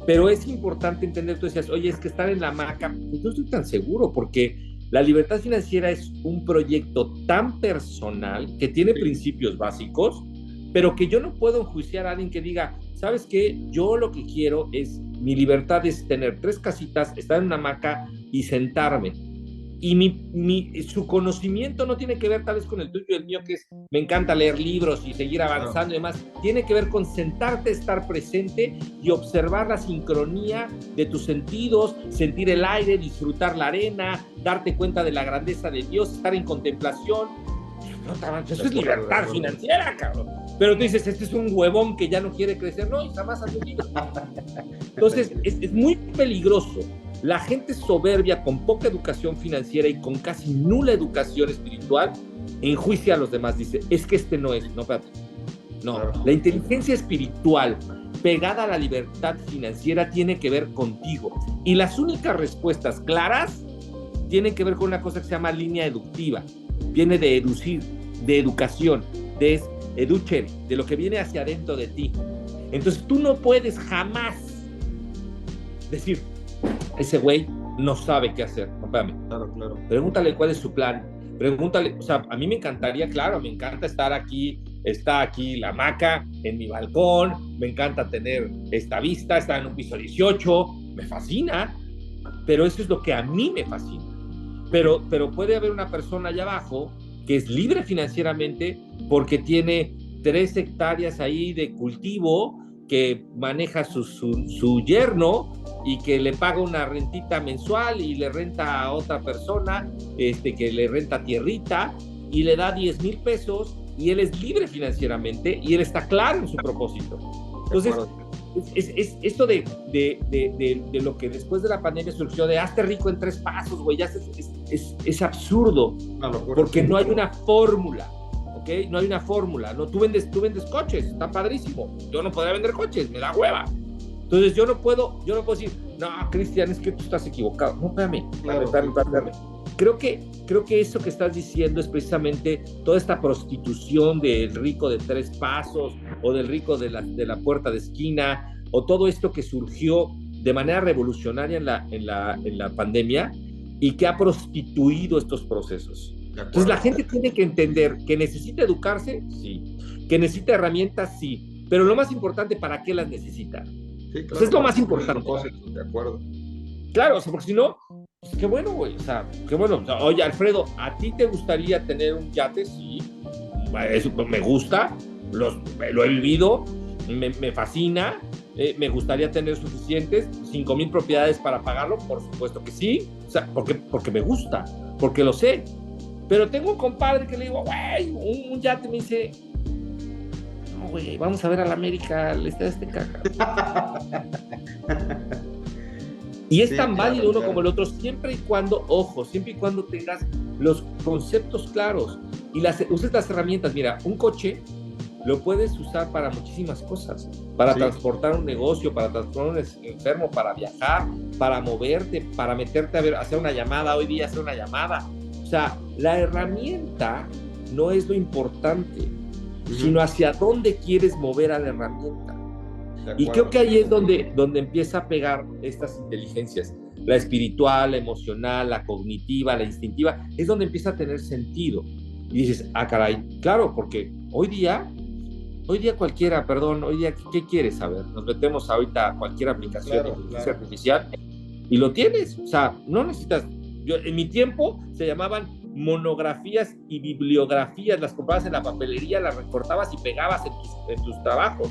Pero es importante entender, tú decías, oye, es que estar en la hamaca, pues no estoy tan seguro, porque la libertad financiera es un proyecto tan personal que tiene principios básicos, pero que yo no puedo enjuiciar a alguien que diga, ¿sabes qué? Yo lo que quiero es, mi libertad es tener 3 casitas, estar en una hamaca y sentarme. Y su conocimiento no tiene que ver tal vez con el tuyo y el mío, que es, me encanta leer libros y seguir avanzando y demás. Tiene que ver con sentarte, estar presente y observar la sincronía de tus sentidos, sentir el aire, disfrutar la arena, darte cuenta de la grandeza de Dios, estar en contemplación. Eso es libertad financiera, cabrón. Pero tú dices, este es un huevón que ya no quiere crecer. No, y jamás ha tenido. Entonces, es muy peligroso. La gente soberbia, con poca educación financiera y con casi nula educación espiritual, enjuicia a los demás. Dice, es que este no es. No, espérate. No, la inteligencia espiritual pegada a la libertad financiera tiene que ver contigo. Y las únicas respuestas claras tienen que ver con una cosa que se llama línea educativa. Viene de educir, de educación, de educere, de lo que viene hacia adentro de ti. Entonces tú no puedes jamás decir, ese güey no sabe qué hacer. No, espérame. Claro. Pregúntale cuál es su plan. Pregúntale, o sea, a mí me encantaría, claro, me encanta estar aquí, está aquí la hamaca en mi balcón, me encanta tener esta vista, estar en un piso 18, me fascina, pero eso es lo que a mí me fascina. Pero puede haber una persona allá abajo que es libre financieramente porque tiene 3 hectáreas ahí de cultivo que maneja su yerno y que le paga una rentita mensual y le renta a otra persona que le renta tierrita y le da 10,000 pesos y él es libre financieramente y él está claro en su propósito. Entonces, es esto de lo que después de la pandemia surgió de hazte rico en 3 pasos, güey, ya es absurdo, porque no hay una fórmula, ¿ok? No hay una fórmula, no, tú vendes coches, está padrísimo, yo no podría vender coches, me da hueva. Entonces yo no puedo decir, no, Cristian, es que tú estás equivocado. No, espérame. Creo que eso que estás diciendo es precisamente toda esta prostitución del rico de 3 pasos o del rico de la puerta de esquina, o todo esto que surgió de manera revolucionaria en la pandemia y que ha prostituido estos procesos. Entonces la gente tiene que entender que necesita educarse, sí, que necesita herramientas, sí, pero lo más importante, ¿para qué las necesita? Sí, claro, pues es lo más importante. De acuerdo. Claro, o sea, porque si no, pues qué bueno, güey. O sea, qué bueno. O sea, oye, Alfredo, ¿a ti te gustaría tener un yate? Sí. Eso me gusta. Lo he vivido. Me fascina. Me gustaría tener suficientes 5,000 propiedades para pagarlo. Por supuesto que sí. O sea, porque me gusta. Porque lo sé. Pero tengo un compadre que le digo, güey, un yate, me dice, no, güey, vamos a ver a la América, al Estadio Azteca. Y es tan válido uno como el otro, siempre y cuando tengas los conceptos claros y uses las herramientas. Mira, un coche lo puedes usar para muchísimas cosas, para transportar un negocio, para transportar un enfermo, para viajar, para moverte, para meterte a hacer una llamada, hoy día hacer una llamada. O sea, la herramienta no es lo importante. sino hacia dónde quieres mover a la herramienta. Y creo que ahí es donde empieza a pegar estas inteligencias. La espiritual, la emocional, la cognitiva, la instintiva, es donde empieza a tener sentido. Y dices, caray, claro, porque hoy día cualquiera, hoy día, ¿qué quieres saber? Nos metemos ahorita a cualquier aplicación de inteligencia artificial y lo tienes. O sea, no necesitas... en mi tiempo se llamaban monografías y bibliografías, las comprabas en la papelería, las recortabas y pegabas en tus trabajos.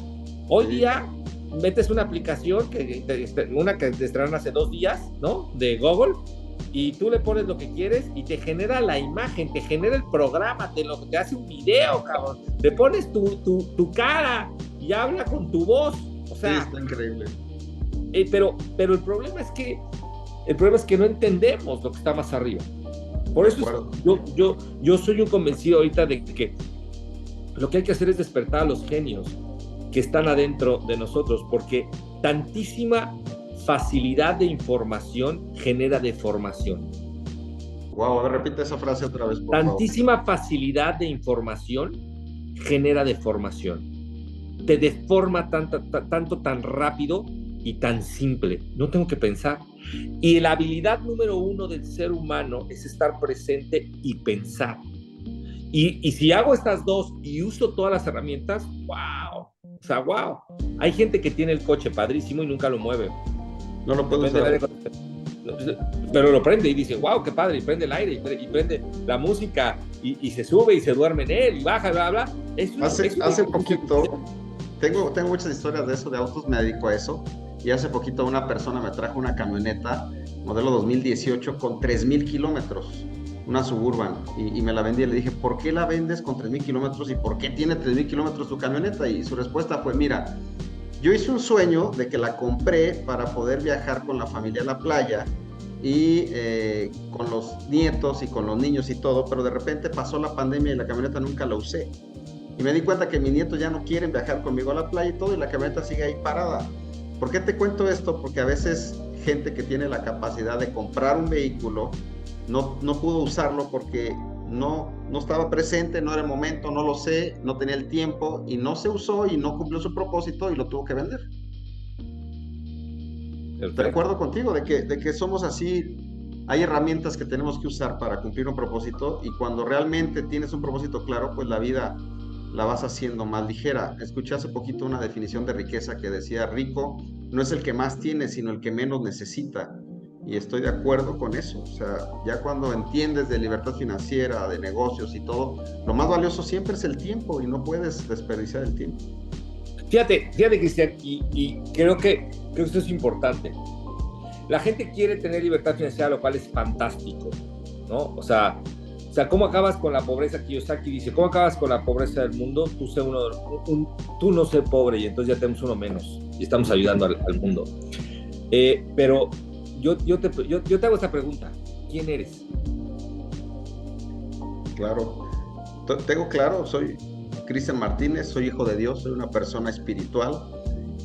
Hoy día metes una aplicación, una que te estrenaron hace 2 días, ¿no? De Google, y tú le pones lo que quieres y te genera la imagen, te genera el programa, te hace un video, cabrón. Le pones tu cara y habla con tu voz. O sea, sí, está increíble. Pero el problema es que no entendemos lo que está más arriba. Por eso yo soy un convencido ahorita de que lo que hay que hacer es despertar a los genios que están adentro de nosotros, porque tantísima facilidad de información genera deformación. Wow, a ver, repite esa frase otra vez, por Tantísima favor. Facilidad de información genera deformación. Te deforma tanto, tan rápido y tan simple. No tengo que pensar. Y la habilidad número 1 del ser humano es estar presente y pensar. Y si hago estas dos y uso todas las herramientas, wow. O sea, wow. Hay gente que tiene el coche padrísimo y nunca lo mueve. No lo puedo usar. Pero lo prende y dice, wow, qué padre, y prende el aire, y prende la música, y se sube y se duerme en él, y baja, bla, bla. Hace poquito, tengo muchas historias de eso, de autos, me dedico a eso, y hace poquito una persona me trajo una camioneta, modelo 2018, con 3,000 kilómetros, una Suburban, y me la vendí, y le dije, ¿por qué la vendes con 3,000 kilómetros, y por qué tiene 3,000 kilómetros tu camioneta? Y su respuesta fue, mira, yo hice un sueño de que la compré para poder viajar con la familia a la playa y con los nietos y con los niños y todo, pero de repente pasó la pandemia y la camioneta nunca la usé. Y me di cuenta que mis nietos ya no quieren viajar conmigo a la playa y todo, y la camioneta sigue ahí parada. ¿Por qué te cuento esto? Porque a veces gente que tiene la capacidad de comprar un vehículo no pudo usarlo porque no estaba presente, no era el momento, no lo sé, no tenía el tiempo y no se usó y no cumplió su propósito y lo tuvo que vender. Perfecto. De acuerdo contigo de que somos así. Hay herramientas que tenemos que usar para cumplir un propósito, y cuando realmente tienes un propósito claro, pues la vida la vas haciendo más ligera. Escuché hace poquito una definición de riqueza que decía, rico no es el que más tiene, sino el que menos necesita. Y estoy de acuerdo con eso. O sea, ya cuando entiendes de libertad financiera, de negocios y todo, lo más valioso siempre es el tiempo, y no puedes desperdiciar el tiempo. Fíjate, Cristian, y creo que esto es importante. La gente quiere tener libertad financiera, lo cual es fantástico, ¿no? O sea, ¿cómo acabas con la pobreza? Kiyosaki dice, ¿cómo acabas con la pobreza del mundo? Tú no sé pobre, y entonces ya tenemos uno menos y estamos ayudando al mundo. Pero yo te hago esta pregunta: ¿quién eres? Claro, tengo claro, soy Cristian Martínez, soy hijo de Dios, soy una persona espiritual,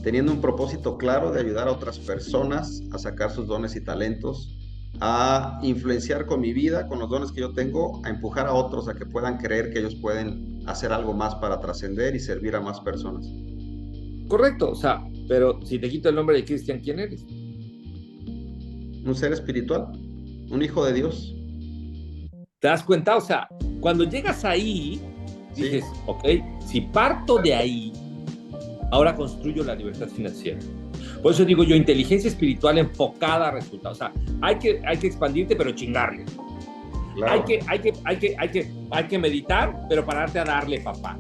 teniendo un propósito claro de ayudar a otras personas a sacar sus dones y talentos, a influenciar con mi vida, con los dones que yo tengo, a empujar a otros a que puedan creer que ellos pueden hacer algo más para trascender y servir a más personas. Correcto, o sea, pero si te quito el nombre de Cristian, ¿quién eres? Un ser espiritual, un hijo de Dios. ¿Te das cuenta? O sea, cuando llegas ahí, dices, sí, ok, si parto de ahí, ahora construyo la libertad financiera. Por eso digo yo, inteligencia espiritual enfocada a resultados. O sea, hay que expandirte, pero chingarle. Claro. Hay que meditar, pero pararte a darle, papá.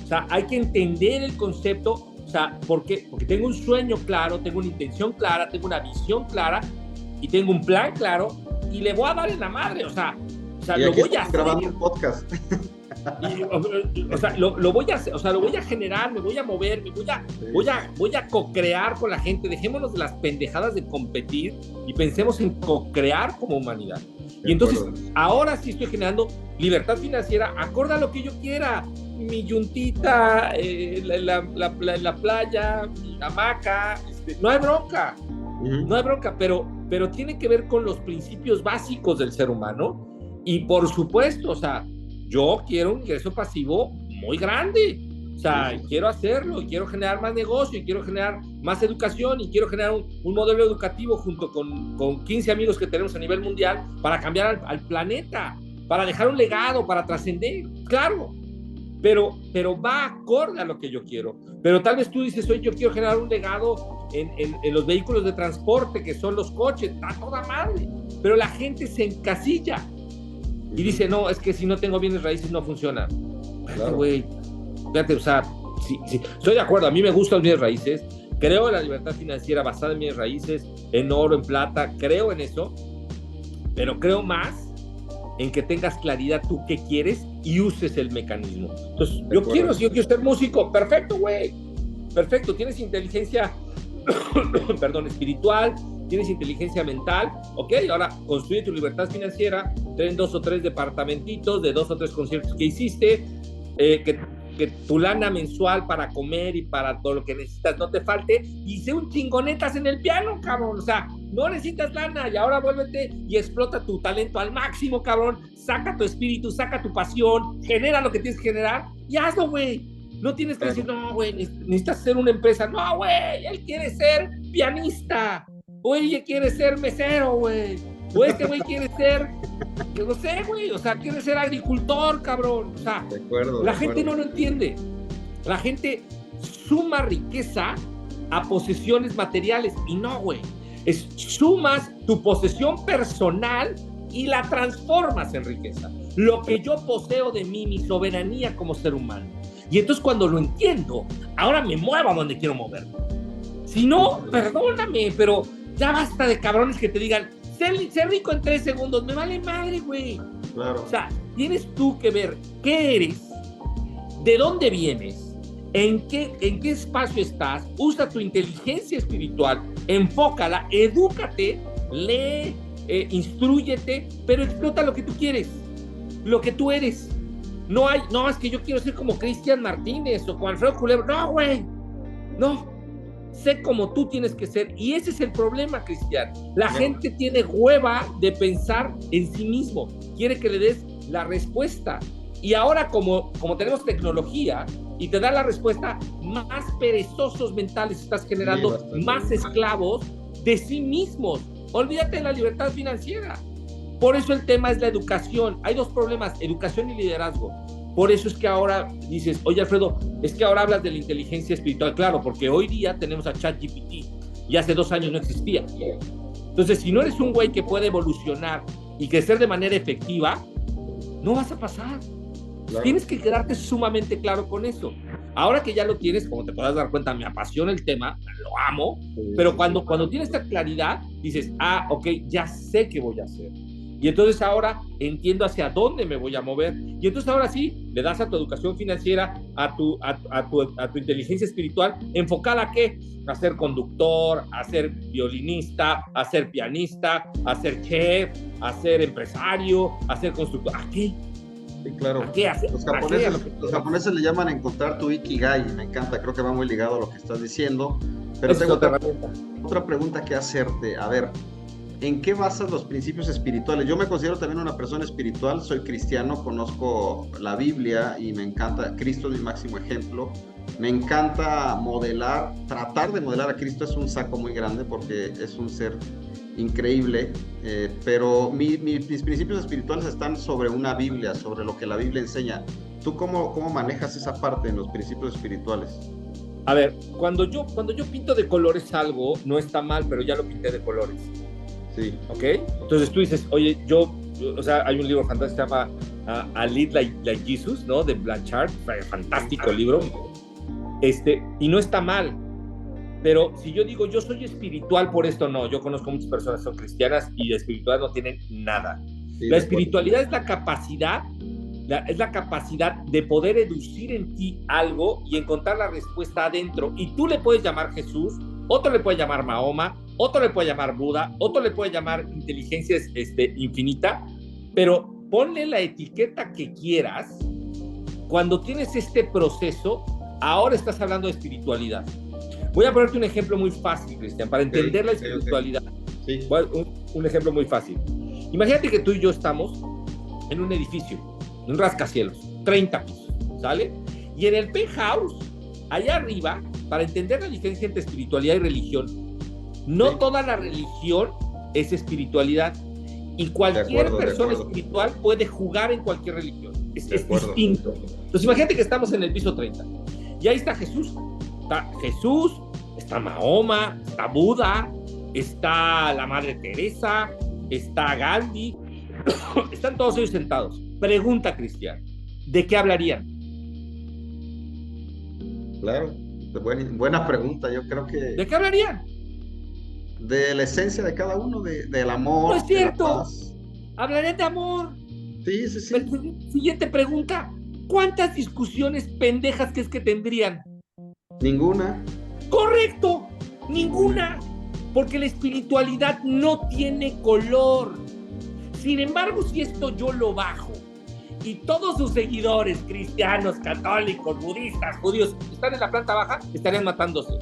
O sea, hay que entender el concepto. O sea, ¿por qué? Porque tengo un sueño claro, tengo una intención clara, tengo una visión clara y tengo un plan claro, y le voy a dar en la madre. O sea lo voy a hacer. Grabando un podcast. Lo voy a hacer, lo voy a generar, me voy a mover, voy a co-crear con la gente. Dejémonos de las pendejadas de competir y pensemos en co-crear como humanidad. Y entonces, ahora sí estoy generando libertad financiera acorde a lo que yo quiera. Mi yuntita, la playa, mi hamaca, no hay bronca. No hay bronca, pero tiene que ver con los principios básicos del ser humano. Y por supuesto, o sea, yo quiero un ingreso pasivo muy grande. sea, quiero hacerlo, y quiero generar más negocio, y quiero generar más educación, y quiero generar un modelo educativo junto con 15 amigos que tenemos a nivel mundial para cambiar al planeta, para dejar un legado, para trascender, claro, pero va acorde a lo que yo quiero. Pero tal vez tú dices, oye, yo quiero generar un legado en los vehículos de transporte, que son los coches, está toda madre, pero la gente se encasilla y dice, no, es que si no tengo bienes raíces no funciona. Claro. Güey, fíjate, o sea, sí, estoy de acuerdo, a mí me gustan los bienes raíces, creo en la libertad financiera basada en bienes raíces, en oro, en plata, creo en eso, pero creo más en que tengas claridad tú qué quieres y uses el mecanismo. Entonces, si yo quiero ser músico, perfecto, güey, perfecto, tienes inteligencia, perdón, espiritual, tienes inteligencia mental, ok, ahora construye tu libertad financiera, ten 2 o 3 departamentitos de 2 o 3 conciertos que hiciste, que tu lana mensual para comer y para todo lo que necesitas no te falte, y sé un chingonetas en el piano, cabrón, o sea, no necesitas lana, y ahora vuélvete y explota tu talento al máximo, cabrón, saca tu espíritu, saca tu pasión, genera lo que tienes que generar, y hazlo, güey. No tienes que decir, no, güey, necesitas ser una empresa. No, güey, él quiere ser pianista. O ella quiere ser mesero, güey. O este güey quiere ser, que no sé, güey, o sea, quiere ser agricultor, cabrón. O sea, la gente no lo entiende. La gente suma riqueza a posesiones materiales. Y no, güey. Sumas tu posesión personal y la transformas en riqueza. Lo que yo poseo de mí, mi soberanía como ser humano. Y entonces cuando lo entiendo, ahora me muevo a donde quiero moverme. Si no, perdóname, pero ya basta de cabrones que te digan, sé rico en 3 segundos, me vale madre, güey. Claro. O sea, tienes tú que ver qué eres, de dónde vienes, en qué espacio estás, usa tu inteligencia espiritual, enfócala, edúcate, lee, instrúyete, pero explota lo que tú quieres, lo que tú eres. No, es que yo quiero ser como Cristian Martínez o como Alfredo Culebro. No, güey. No. Sé como tú tienes que ser. Y ese es el problema, Cristian. La gente tiene hueva de pensar en sí mismo. Quiere que le des la respuesta. Y ahora, como tenemos tecnología y te da la respuesta, más perezosos mentales estás generando, más esclavos de sí mismos. Olvídate de la libertad financiera. Por eso el tema es la educación. Hay 2 problemas, educación y liderazgo. Por eso es que ahora dices, oye, Alfredo, es que ahora hablas de la inteligencia espiritual. Claro, porque hoy día tenemos a ChatGPT y hace 2 años no existía. Entonces, si no eres un güey que puede evolucionar y crecer de manera efectiva, no vas a pasar. Claro. Tienes que quedarte sumamente claro con eso. Ahora que ya lo tienes, como te podrás dar cuenta, me apasiona el tema, lo amo, pero cuando tienes esta claridad, dices, ok, ya sé qué voy a hacer. Y entonces ahora entiendo hacia dónde me voy a mover. Y entonces ahora sí, le das a tu educación financiera, a tu inteligencia espiritual, enfocada a ¿qué? A ser conductor, a ser violinista, a ser pianista, a ser chef, a ser empresario, a ser constructor. ¿A qué? Sí, claro. ¿A qué hacer? Los japoneses le llaman encontrar tu ikigai. Me encanta, creo que va muy ligado a lo que estás diciendo. Pero tengo otra pregunta que hacerte. A ver, ¿en qué basas los principios espirituales? Yo me considero también una persona espiritual, soy cristiano, conozco la Biblia y me encanta, Cristo es mi máximo ejemplo. Me encanta modelar, tratar de modelar a Cristo es un saco muy grande porque es un ser increíble, pero mis principios espirituales están sobre una Biblia, sobre lo que la Biblia enseña. ¿Tú cómo manejas esa parte en los principios espirituales? A ver, cuando yo pinto de colores algo, no está mal, pero ya lo pinté de colores. Sí. ¿Ok? Entonces tú dices, oye, o sea, hay un libro fantástico que se llama A Lead Like Jesus, ¿no? De Blanchard, fantástico libro. Y no está mal, pero si yo digo, yo soy espiritual por esto, no. Yo conozco muchas personas que son cristianas y de espiritual no tienen nada. Sí, la espiritualidad es la capacidad de poder educir en ti algo y encontrar la respuesta adentro. Y tú le puedes llamar Jesús, otro le puede llamar Mahoma, otro le puede llamar Buda, otro le puede llamar inteligencia infinita, pero ponle la etiqueta que quieras. Cuando tienes este proceso, ahora estás hablando de espiritualidad. Voy a ponerte un ejemplo muy fácil, Cristian, para entender la espiritualidad. Sí. Un ejemplo muy fácil. Imagínate que tú y yo estamos en un edificio, en un rascacielos, 30 pisos, ¿sale? Y en el penthouse, allá arriba, para entender la diferencia entre espiritualidad y religión, no toda la religión es espiritualidad. Y cualquier persona espiritual puede jugar en cualquier religión. Es distinto. Entonces imagínate que estamos en el piso 30. Y ahí está Jesús. Está Jesús, está Mahoma, está Buda, está la Madre Teresa, está Gandhi. Están todos ellos sentados. Pregunta, Cristian, ¿de qué hablarían? Claro, buena pregunta. Yo creo que... ¿De qué hablarían? De la esencia de cada uno, del amor. No es cierto. Hablarían de amor. Sí, sí, sí. Siguiente pregunta. ¿Cuántas discusiones pendejas que tendrían? Ninguna. Correcto, ninguna. Porque la espiritualidad no tiene color. Sin embargo, si esto yo lo bajo y todos sus seguidores, cristianos, católicos, budistas, judíos, están en la planta baja, estarían matándose.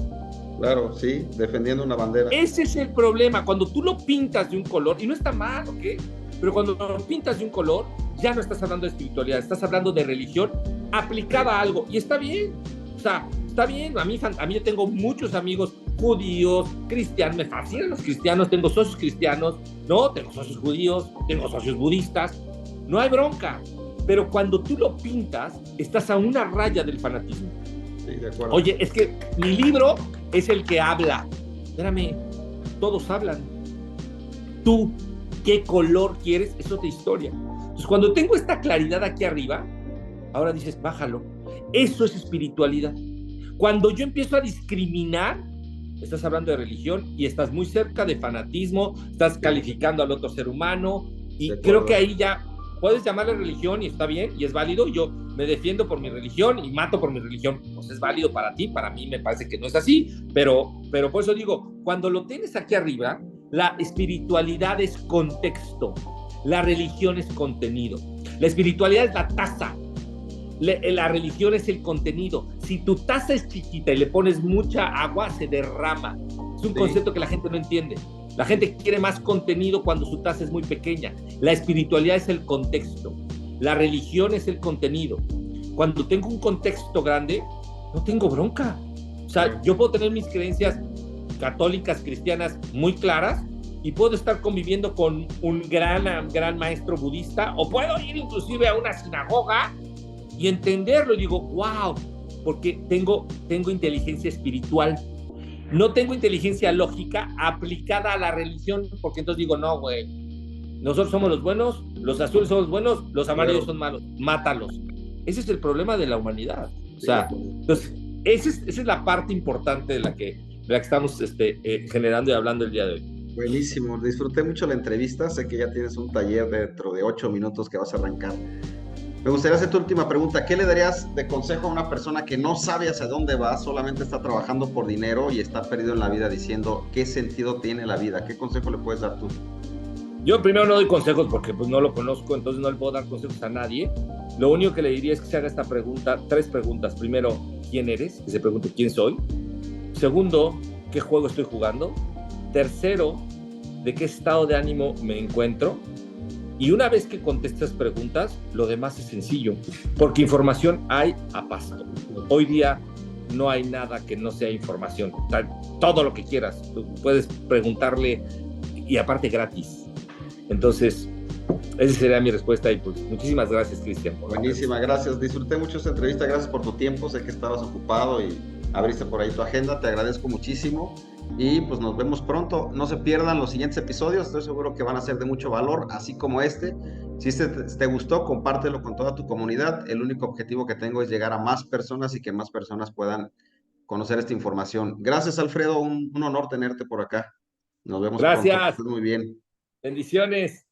Claro, sí, defendiendo una bandera. Ese es el problema, cuando tú lo pintas de un color, y no está mal, ¿ok? Pero cuando lo pintas de un color, ya no estás hablando de espiritualidad, estás hablando de religión aplicada a algo, y está bien, o sea, está bien, a mí yo tengo muchos amigos judíos, cristianos, me fascinan los cristianos, tengo socios cristianos, no, tengo socios judíos, tengo socios budistas, no hay bronca, pero cuando tú lo pintas, estás a una raya del fanatismo. Sí, de acuerdo. Oye, es que mi libro es el que habla. Espérame, todos hablan. Tú, ¿qué color quieres? Es otra historia. Entonces, cuando tengo esta claridad aquí arriba, ahora dices, bájalo. Eso es espiritualidad. Cuando yo empiezo a discriminar, estás hablando de religión y estás muy cerca de fanatismo, estás calificando al otro ser humano, y creo que ahí ya puedes llamarle religión y está bien, y es válido. Yo me defiendo por mi religión y mato por mi religión. Pues es válido para ti, para mí me parece que no es así, pero por eso digo, cuando lo tienes aquí arriba, la espiritualidad es contexto, la religión es contenido. La espiritualidad es la taza, la religión es el contenido. Si tu taza es chiquita y le pones mucha agua, se derrama. Es un concepto que la gente no entiende. La gente quiere más contenido cuando su taza es muy pequeña. La espiritualidad es el contexto. La religión es el contenido. Cuando tengo un contexto grande, no tengo bronca. O sea, yo puedo tener mis creencias católicas, cristianas muy claras y puedo estar conviviendo con un gran maestro budista, o puedo ir inclusive a una sinagoga y entenderlo y digo, wow, porque tengo inteligencia espiritual. No tengo inteligencia lógica aplicada a la religión, porque entonces digo, no, güey, nosotros somos los buenos, los azules son los buenos, los amarillos son malos, mátalos. Ese es el problema de la humanidad. O sea, entonces, esa es la parte importante de la que estamos generando y hablando el día de hoy. Buenísimo, disfruté mucho la entrevista, sé que ya tienes un taller dentro de 8 minutos que vas a arrancar. Me gustaría hacer tu última pregunta. ¿Qué le darías de consejo a una persona que no sabe hacia dónde va, solamente está trabajando por dinero y está perdido en la vida diciendo qué sentido tiene la vida? ¿Qué consejo le puedes dar tú? Yo primero no doy consejos porque pues no lo conozco, entonces no le puedo dar consejos a nadie. Lo único que le diría es que se haga esta pregunta, 3 preguntas. Primero, ¿quién eres? Que se pregunte quién soy. Segundo, ¿qué juego estoy jugando? Tercero, ¿de qué estado de ánimo me encuentro? Y una vez que contestas preguntas, lo demás es sencillo, porque información hay a pasto. Hoy día no hay nada que no sea información. O sea, todo lo que quieras, tú puedes preguntarle, y aparte gratis. Entonces, esa sería mi respuesta, y pues muchísimas gracias, Cristian. Buenísima, gracias. Disfruté mucho esta entrevista, gracias por tu tiempo. Sé que estabas ocupado y abriste por ahí tu agenda, te agradezco muchísimo. Y pues nos vemos pronto. No se pierdan los siguientes episodios, estoy seguro que van a ser de mucho valor, así como este. Si te gustó, compártelo con toda tu comunidad. El único objetivo que tengo es llegar a más personas y que más personas puedan conocer esta información. Gracias, Alfredo, un honor tenerte por acá. Nos vemos pronto. Gracias. Muy bien. Bendiciones.